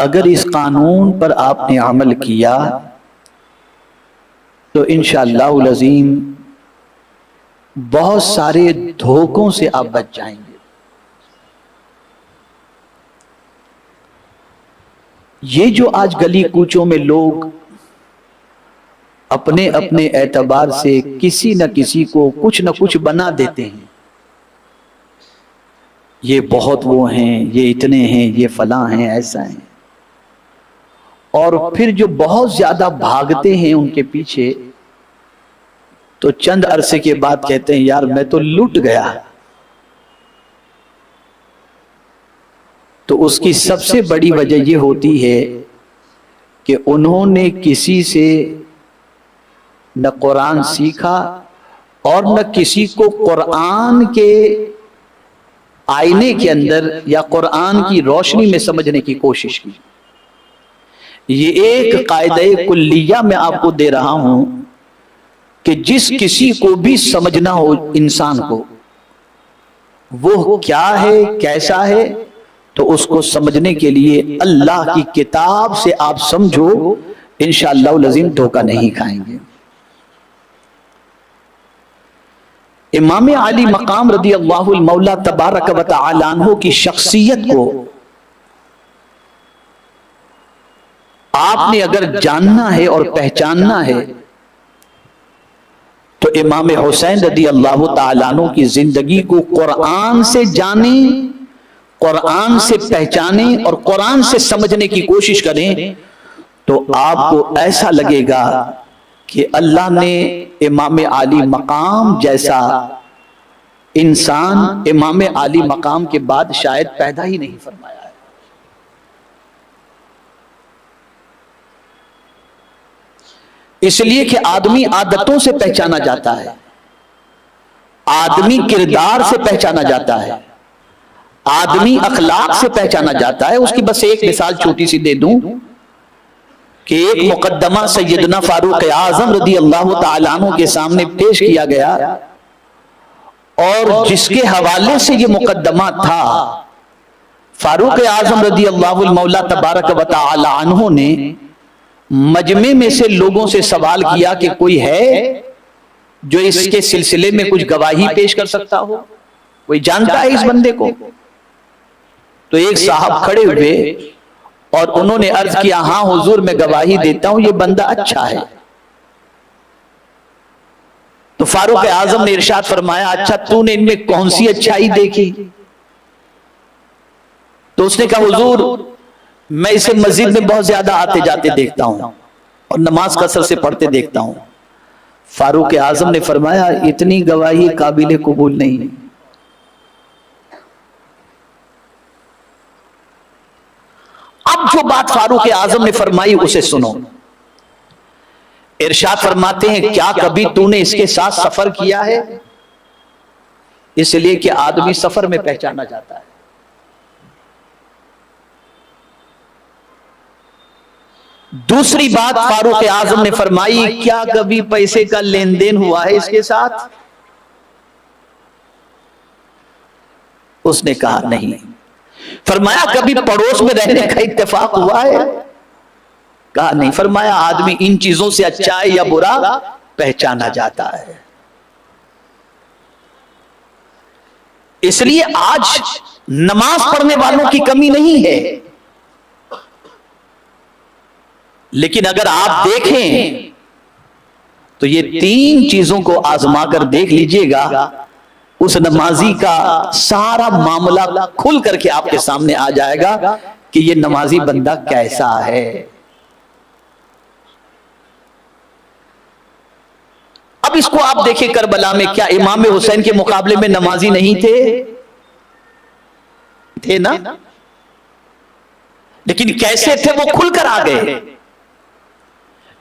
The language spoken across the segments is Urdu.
اگر اس قانون پر آپ نے عمل کیا تو انشاءاللہ العظیم بہت سارے دھوکوں سے آپ بچ جائیں گے۔ یہ جو آج گلی کوچوں میں لوگ اپنے اپنے اعتبار سے کسی نہ کسی کو کچھ نہ کچھ بنا دیتے ہیں، یہ بہت وہ ہیں، یہ اتنے ہیں، یہ فلاں ہیں، ایسا ہیں، اور پھر جو بہت زیادہ بھاگتے ہیں ان کے پیچھے، تو چند عرصے کے بعد کہتے ہیں یار میں تو لٹ گیا۔ تو اس کی سب سے بڑی وجہ یہ ہوتی ہے کہ انہوں نے کسی سے نہ قرآن سیکھا اور نہ کسی کو قرآن کے آئینے کے اندر یا قرآن کی روشنی میں سمجھنے کی کوشش کی۔ یہ ایک قاعدہ کلیہ میں آپ کو دے رہا ہوں کہ جس کسی کو بھی سمجھنا ہو انسان کو وہ کیا ہے کیسا ہے، تو اس کو سمجھنے کے لیے اللہ کی کتاب سے آپ سمجھو، انشاءاللہ العظیم دھوکہ نہیں کھائیں گے۔ امام علی مقام رضی اللہ المولا تبارک و تعالی عنہ کی شخصیت کو آپ نے اگر جاننا ہے اور پہچاننا ہے تو امام حسین رضی اللہ تعالیٰ عنہ کی زندگی کو قرآن سے جانیں، قرآن سے پہچانیں اور قرآن سے سمجھنے کی کوشش کریں، تو آپ کو ایسا لگے گا کہ اللہ نے امام علی مقام جیسا انسان امام علی مقام کے بعد شاید پیدا ہی نہیں فرمایا ہے۔ اس لیے کہ آدمی عادتوں سے پہچانا جاتا ہے، آدمی کردار سے پہچانا جاتا ہے، آدمی اخلاق سے پہچانا جاتا ہے۔ اس کی بس ایک مثال چھوٹی سی دے دوں کہ ایک مقدمہ سیدنا فاروق اعظم رضی اللہ تعالیٰ عنہ کے سامنے پیش کیا گیا، اور جس کے حوالے سے یہ مقدمہ تھا، فاروق اعظم رضی اللہ المولا تبارک و تعالیٰ عنہ نے مجمع میں سے لوگوں سے سوال کیا کہ کوئی ہے جو اس کے سلسلے میں کچھ گواہی پیش کر سکتا ہو، کوئی جانتا ہے اس بندے کو؟ تو ایک صاحب کھڑے ہوئے اور انہوں نے عرض کیا ہاں حضور میں گواہی دیتا ہوں، یہ بندہ اچھا ہے۔ تو فاروق اعظم نے ارشاد فرمایا اچھا تو نے ان میں کون سی اچھائی دیکھی؟ تو اس نے کہا حضور میں اسے مسجد میں بہت زیادہ آتے جاتے دیکھتا ہوں اور نماز کثرت سے پڑھتے دیکھتا ہوں۔ فاروق اعظم نے فرمایا اتنی گواہی قابل قبول نہیں۔ اب جو بات فاروق اعظم نے فرمائی اسے سنو۔ ارشاد فرماتے ہیں کیا کبھی تو نے اس کے ساتھ سفر کیا ہے؟ اس لیے کہ آدمی سفر میں پہچانا جاتا ہے۔ دوسری بات فاروق اعظم نے فرمائی کیا کبھی پیسے کا لین دین ہوا ہے اس کے ساتھ؟ اس نے کہا نہیں۔ فرمایا کبھی پڑوس میں رہنے کا اتفاق ہوا ہے؟ کہا نہیں۔ فرمایا آدمی ان چیزوں سے اچھا ہے یا برا پہچانا جاتا ہے۔ اس لیے آج نماز پڑھنے والوں کی کمی نہیں ہے، لیکن اگر آپ دیکھیں تو یہ تین چیزوں کو آزما کر دیکھ لیجئے گا، اس نمازی کا سارا معاملہ کھل کر کے آپ کے سامنے آ جائے گا کہ یہ نمازی بندہ کیسا ہے۔ اب اس کو آپ دیکھیں کربلا میں، کیا امام حسین کے مقابلے میں نمازی نہیں تھے نا؟ لیکن کیسے تھے وہ کھل کر آ گئے۔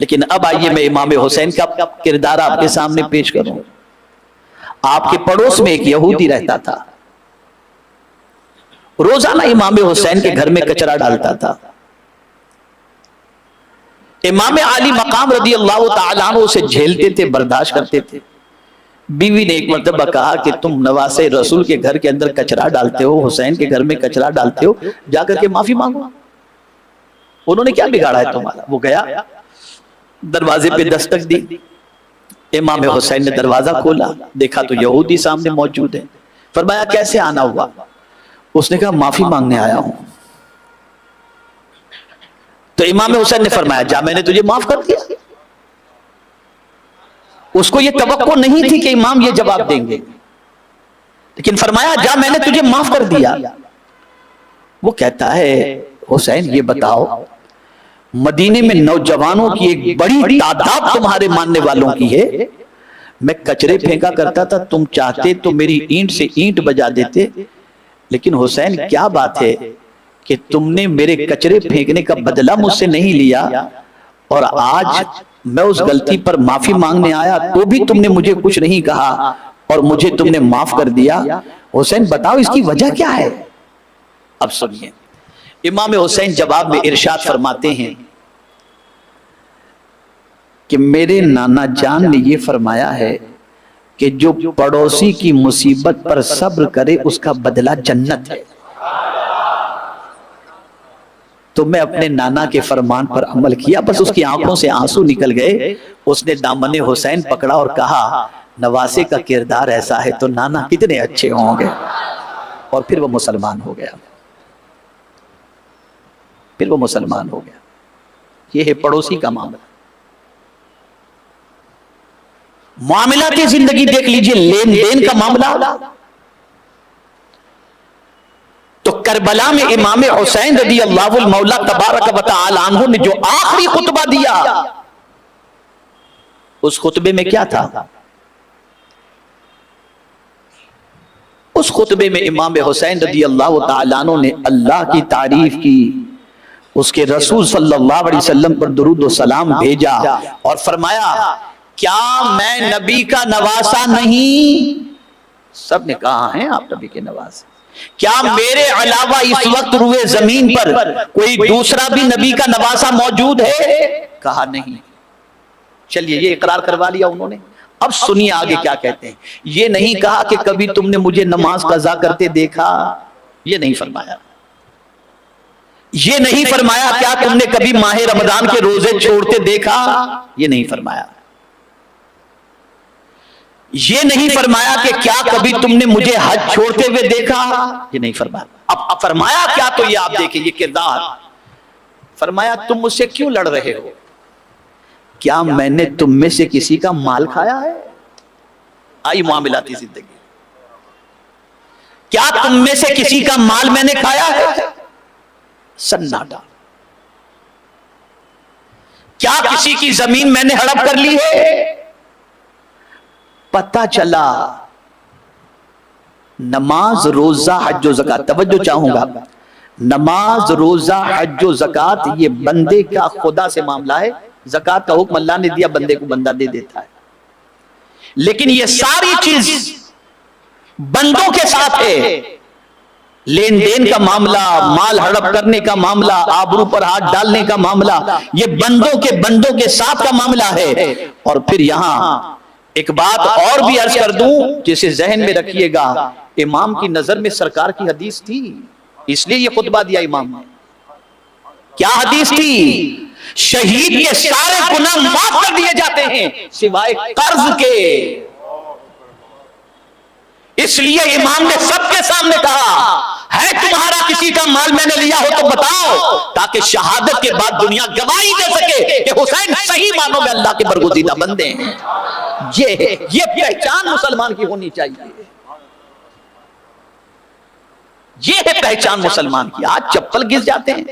لیکن اب آئیے میں امام حسین کا کردار آپ کے سامنے پیش کروں۔ آپ کے پڑوس میں ایک یہودی رہتا تھا، روزانہ امام حسین کے گھر میں کچرا ڈالتا تھا۔ امام علی مقام رضی اللہ تعالیٰ عنہ اسے جھیلتے تھے، برداشت کرتے تھے۔ بیوی نے ایک مرتبہ کہا کہ تم نواسے رسول کے گھر کے اندر کچرا ڈالتے ہو، حسین کے گھر میں کچرا ڈالتے ہو، جا کر کے معافی مانگو۔ انہوں نے کیا بگاڑا ہے تمہارا؟ وہ گیا دروازے پہ دستک دی، امام حسین نے دروازہ کھولا، دیکھا تو یہودی سامنے موجود ہے۔ فرمایا کیسے آنا ہوا؟ اس نے کہا معافی مانگنے آیا ہوں۔ تو امام حسین نے فرمایا جا میں نے تجھے معاف کر دیا۔ اس کو یہ توقع نہیں تھی کہ امام یہ جواب دیں گے، لیکن فرمایا جا میں نے تجھے معاف کر دیا۔ وہ کہتا ہے حسین یہ بتاؤ، مدینے میں نوجوانوں کی ایک بڑی تعداد تمہارے ماننے والوں کی ہے، میں کچرے پھینکا کرتا تھا، تم چاہتے تو میری اینٹ سے اینٹ بجا دیتے، لیکن حسین کیا بات ہے کہ تم نے میرے کچرے پھینکنے کا بدلہ مجھ سے نہیں لیا، اور آج میں اس غلطی پر معافی مانگنے آیا تو بھی تم نے مجھے کچھ نہیں کہا اور مجھے تم نے معاف کر دیا۔ حسین بتاؤ اس کی وجہ کیا ہے؟ اب سنیے، امام حسین جواب میں ارشاد فرماتے ہیں کہ میرے نانا جان نے یہ فرمایا ہے کہ جو پڑوسی کی مصیبت پر صبر کرے اس کا بدلہ جنت ہے۔ تو میں اپنے نانا کے فرمان پر عمل کیا، بس اس کی آنکھوں سے آنسو نکل گئے۔ اس نے دامن حسین پکڑا اور کہا نواسے کا کردار ایسا ہے تو نانا کتنے اچھے ہوں گے، اور پھر وہ مسلمان ہو گیا، پھر وہ مسلمان ہو گیا۔ یہ ہے پڑوسی کا معاملہ۔ معاملاتی زندگی دیکھ لیجئے، لین دین کا معاملہ تو کربلا میں امام حسین رضی اللہ المولا تبارک و تعالی عنہ نے جو آخری خطبہ دیا، اس خطبے میں کیا تھا؟ اس خطبے میں امام حسین رضی اللہ تعالی عنہ نے اللہ کی تعریف کی، اس کے رسول صلی اللہ علیہ وسلم پر درود و سلام بھیجا اور فرمایا کیا میں نبی کا نواسا نہیں؟ سب نے کہا ہیں آپ نبی کے نواسے۔ کیا میرے علاوہ اس وقت روئے زمین پر کوئی دوسرا بھی نبی کا نواسا موجود ہے؟ کہا نہیں۔ چلیے یہ اقرار کروا لیا انہوں نے۔ اب سنیے آگے کیا کہتے ہیں۔ یہ نہیں کہا کہ کبھی تم نے مجھے نماز قضا کرتے دیکھا، یہ نہیں فرمایا۔ یہ نہیں فرمایا کیا تم نے کبھی ماہ رمضان کے روزے چھوڑتے دیکھا، یہ نہیں فرمایا۔ یہ نہیں فرمایا کہ کیا کبھی تم نے مجھے حج چھوڑتے ہوئے دیکھا، یہ نہیں فرمایا۔ اب فرمایا کیا تو یہ آپ دیکھیں یہ کردار۔ فرمایا تم مجھ سے کیوں لڑ رہے ہو؟ کیا میں نے تم میں سے کسی کا مال کھایا ہے؟ آئی معاملاتی زندگی، کیا تم میں سے کسی کا مال میں نے کھایا ہے؟ سناٹا۔ کیا کسی کی زمین میں نے ہڑپ کر لی ہے؟ پتہ چلا نماز روزہ حج و زکات، توجہ چاہوں گا، نماز روزہ حج و زکات یہ بندے کا خدا سے معاملہ ہے۔ زکات کا حکم اللہ نے دیا، بندے کو بندہ دے دیتا ہے، لیکن یہ ساری چیز بندوں کے ساتھ ہے۔ لین دین کا معاملہ، مال ہڑپ کرنے کا معاملہ، آبرو پر ہاتھ ڈالنے کا معاملہ، یہ بندوں کے ساتھ کا معاملہ ہے۔ اور پھر یہاں ایک بات اور بھی عرض کر دوں جسے ذہن میں رکھیے گا، امام کی نظر میں سرکار کی حدیث تھی، اس لیے یہ خطبہ دیا امام نے۔ کیا حدیث تھی؟ شہید کے سارے گناہ معاف کر دیے جاتے ہیں سوائے قرض کے۔ اس لیے امام نے سب کے سامنے کہا ہے تمہارا کسی کا مال میں نے لیا ہو تو بتاؤ، تاکہ شہادت کے بعد دنیا گواہی دے سکے کہ حسین صحیح معنوں میں اللہ کے برگزیدہ بندے ہیں۔ یہ پہچان مسلمان کی ہونی چاہیے، یہ ہے پہچان مسلمان کی۔ آج چپل گھس جاتے ہیں۔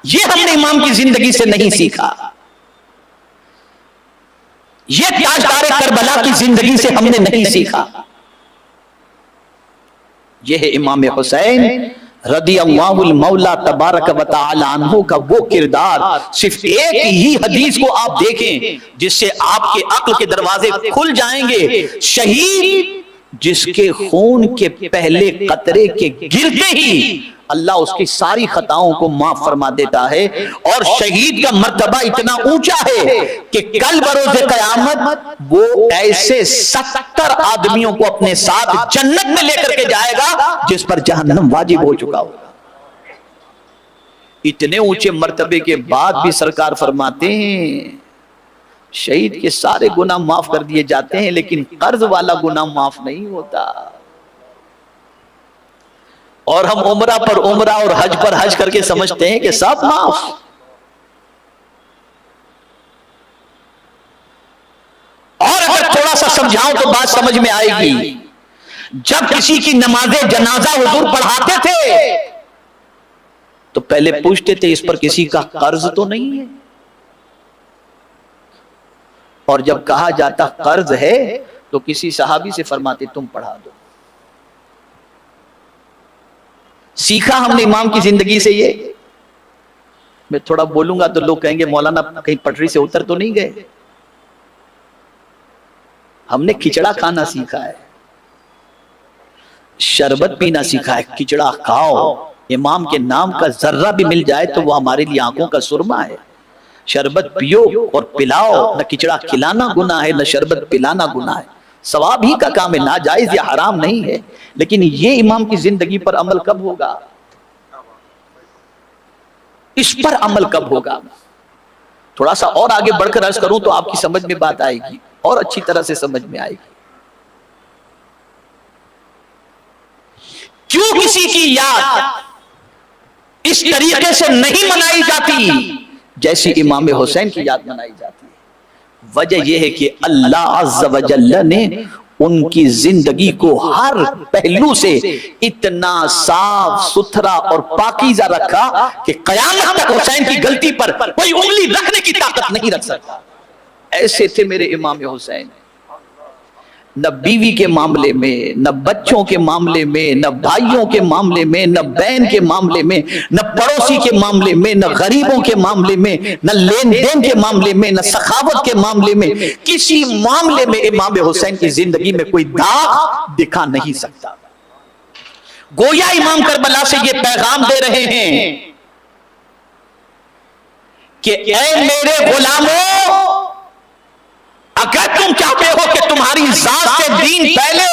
یہ ہم نے امام کی زندگی سے نہیں سیکھا، یہ تاجدار کربلا کی زندگی سے ہم نے نہیں سیکھا۔ یہ ہے امام حسین رضی اللہ المولا تبارک و تعالی عنہ کا وہ کردار۔ صرف ایک ہی حدیث کو آپ دیکھیں جس سے آپ کے عقل کے دروازے کھل جائیں گے۔ شہید جس کے خون کے پہلے قطرے کے گرتے ہی اللہ اس کی ساری خطاؤں کو معاف فرما دیتا ہے. اور شہید کا مرتبہ اتنا اونچا ہے کہ کل بروز قیامت وہ ایسے 70 آدمیوں کو اپنے ساتھ جنت میں لے کر کے جائے گا جس پر جہنم واجب ہو چکا ہوگا. اتنے اونچے مرتبے کے بعد بھی سرکار فرماتے ہیں شہید کے سارے گناہ معاف کر دیے جاتے ہیں لیکن قرض والا گناہ معاف نہیں ہوتا. اور ہم عمرہ پر عمرہ اور حج پر حج کر کے سمجھتے ہیں کہ سب معاف. اور اگر تھوڑا سا سمجھاؤں تو بات سمجھ میں آئے گی. جب کسی کی نماز جنازہ حضور پڑھاتے تھے تو پہلے پوچھتے تھے اس پر کسی کا قرض تو نہیں ہے. اور جب کہا جاتا قرض ہے تو کسی صحابی سے فرماتے تم پڑھا دو. سیکھا ہم نے امام کی زندگی سے. یہ میں تھوڑا بولوں گا تو لوگ کہیں گے مولانا کہیں پٹری سے اتر تو نہیں گئے. ہم نے کھچڑا کھانا سیکھا ہے, شربت پینا سیکھا ہے. کھچڑا کھاؤ, امام کے نام کا ذرہ بھی مل جائے تو وہ ہمارے لیے آنکھوں کا سرما ہے. شربت پیو اور پلاؤ. نہ کھچڑا کھلانا گناہ ہے نہ شربت پلانا گناہ ہے. ثواب ہی کا کام ہے, ناجائز یا حرام نہیں ہے. لیکن یہ امام کی زندگی پر عمل کب ہوگا؟ اس پر عمل کب ہوگا؟ تھوڑا سا اور آگے بڑھ کر عرض کروں تو آپ کی سمجھ میں بات آئے گی اور اچھی طرح سے سمجھ میں آئے گی. کیوں کسی کی یاد اس طریقے سے نہیں منائی جاتی جیسی امام حسین کی یاد منائی جاتی ہے؟ وجہ یہ ہے کہ اللہ عز و جل نے ان کی زندگی کو ہر پہلو سے اتنا صاف ستھرا اور پاکیزہ رکھا کہ قیامت تک حسین کی غلطی پر کوئی انگلی رکھنے کی طاقت نہیں رکھ سکتا. ایسے تھے میرے امام حسین. نہ بیوی کے معاملے میں, نہ بچوں کے معاملے میں, نہ بھائیوں کے معاملے میں, نہ بہن کے معاملے میں, نہ پڑوسی کے معاملے میں, نہ غریبوں کے معاملے میں, نہ لین دین کے معاملے میں, نہ سخاوت کے معاملے میں. کسی معاملے میں امام حسین کی زندگی میں کوئی داغ دکھا نہیں سکتا. گویا امام کربلا سے یہ پیغام دے رہے ہیں کہ اے میرے غلاموں, اگر تم چاہتے ہو کہ تمہاری ذات سے دین پہلے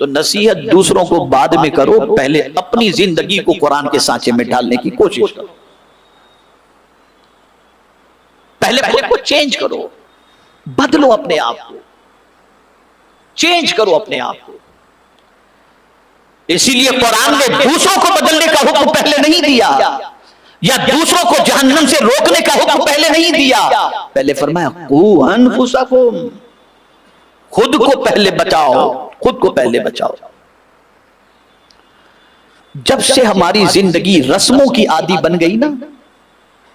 تو نصیحت دوسروں کو بعد میں کرو, پہلے اپنی زندگی کو قرآن کے سانچے میں ڈالنے کی کوشش کرو. پہلے خود کو چینج کرو, بدلو اپنے آپ کو, چینج کرو اپنے آپ کو. اسی لیے قرآن نے دوسروں کو بدلنے کا حکم پہلے نہیں دیا یا دوسروں کو جہنم سے روکنے کا حکم پہلے نہیں دیا. پہلے فرمایا قو انفسکم, خود کو پہلے بچاؤ, خود کو پہلے بچاؤ. جب سے ہماری زندگی رسموں کی عادی بن گئی نا,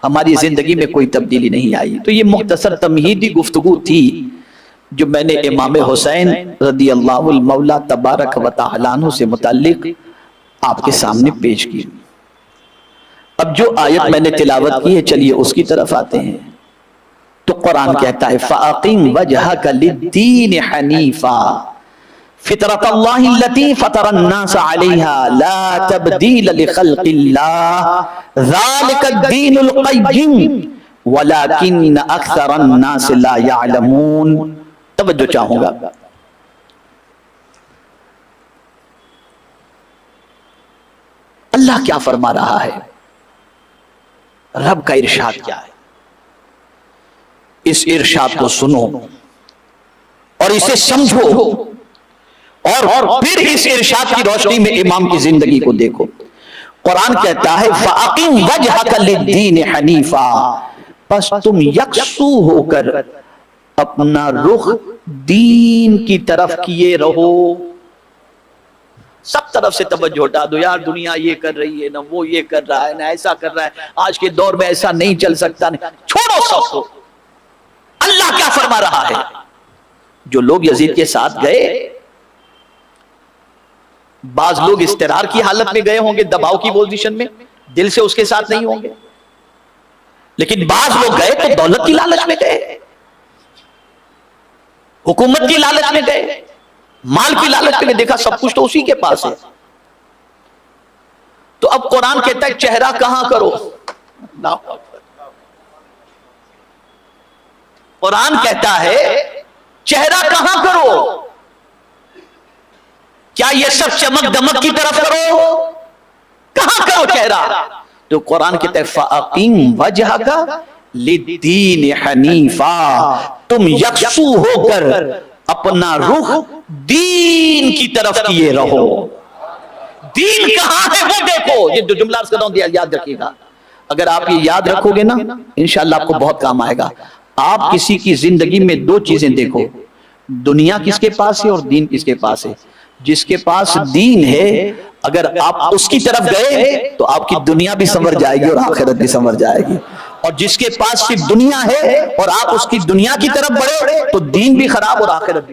ہماری زندگی میں کوئی تبدیلی نہیں آئی. تو یہ مختصر تمہیدی گفتگو تھی جو میں نے امام حسین رضی اللہ المولا تبارک و تعالی عنہ سے متعلق آپ کے سامنے پیش کی. اب جو آیت میں نے تلاوت کی ہے چلیے اس کی طرف آتے ہیں. تو قرآن کہتا ہے فَأَقِمْ وَجْهَكَ لِلدِّينِ حَنِيفًا فطرت اللہ التي فطر الناس علیہا لا تبدیل لخلق اللہ ذالک الدین القیم ولكن اکثر الناس لا يعلمون. توجہ چاہوں گا. اللہ کیا فرما رہا ہے, رب کا ارشاد کیا ہے, اس ارشاد کو سنو اور اسے سمجھو اور پھر اس ارشاد کی روشنی میں امام کی زندگی کو دیکھو. قرآن کہتا ہے فَأَقِمْ وَجْهَكَ لِلدِّينِ حَنِيفًا, پس تم یکسو ہو کر اپنا رخ دین کی طرف کیے رہو. سب طرف سے توجہ ہٹا دو, یار دنیا یہ کر رہی ہے, نہ وہ یہ کر رہا ہے, نہ ایسا کر رہا ہے, آج کے دور میں ایسا نہیں چل سکتا, نہیں. چھوڑو سب کو. اللہ کیا فرما رہا ہے؟ جو لوگ یزید کے ساتھ گئے, بعض لوگ استرار کی حالت میں گئے ہوں گے, دباؤ کی پوزیشن میں, دل سے اس کے ساتھ نہیں ہوں گے, لیکن بعض لوگ گئے تو دولت کی لالچ میں گئے. حکومت کی لالچ میں گئے، مال کی لالچ میں دیکھا سب کچھ تو اسی کے پاس ہے. تو اب قرآن کہتا ہے چہرہ کہاں کرو. قرآن کہتا ہے چہرہ کہاں کرو. کیا یہ سب چمک دمک کی طرف کرو؟ کہاں کرو چہرہ؟ تو قرآن کہتا ہے فَأَقِمْ وَجْهَكَ لِلدِّينِ حَنِيفًا، تم یکسو ہو کر اپنا رخ دین کی طرف کیے رہو. دین کہاں ہے وہ دیکھو. یہ جو جملہ عرض کرتا ہوں یاد رکھیے گا. اگر آپ یہ یاد رکھو گے نا انشاءاللہ آپ کو بہت کام آئے گا. آپ کسی کی زندگی میں دو چیزیں دیکھو، دنیا کس کے پاس ہے اور دین کس کے پاس ہے. جس کے پاس دین ہے اگر آپ اس کی طرف گئے تو آپ کی دنیا بھی سنور جائے گی اور آخرت بھی سنور جائے گی. اور جس کے پاس صرف دنیا ہے اور آپ اس کی دنیا کی طرف بڑھے تو دین بھی خراب اور آخرت بھی.